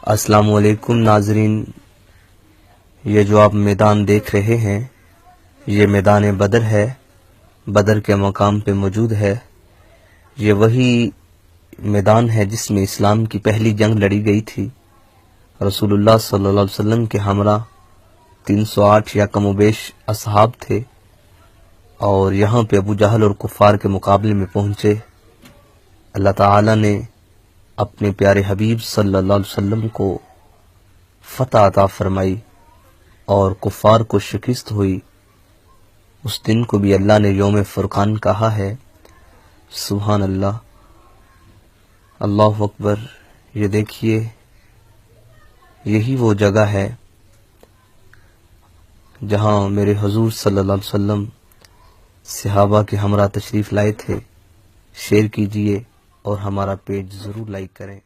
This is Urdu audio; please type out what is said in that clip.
السلام علیکم ناظرین، یہ جو آپ میدان دیکھ رہے ہیں یہ میدان بدر ہے، بدر کے مقام پہ موجود ہے۔ یہ وہی میدان ہے جس میں اسلام کی پہلی جنگ لڑی گئی تھی۔ رسول اللہ صلی اللہ علیہ وسلم کے ہمراہ 308 یا کم و بیش اصحاب تھے، اور یہاں پہ ابو جہل اور کفار کے مقابلے میں پہنچے۔ اللہ تعالی نے اپنے پیارے حبیب صلی اللہ علیہ وسلم کو فتح عطا فرمائی اور کفار کو شکست ہوئی۔ اس دن کو بھی اللہ نے یوم فرقان کہا ہے۔ سبحان اللہ، اللہ اکبر۔ یہ دیکھیے، یہی وہ جگہ ہے جہاں میرے حضور صلی اللہ علیہ وسلم صحابہ کے ہمراہ تشریف لائے تھے۔ شیئر کیجئے اور ہمارا پیج ضرور لائک کریں۔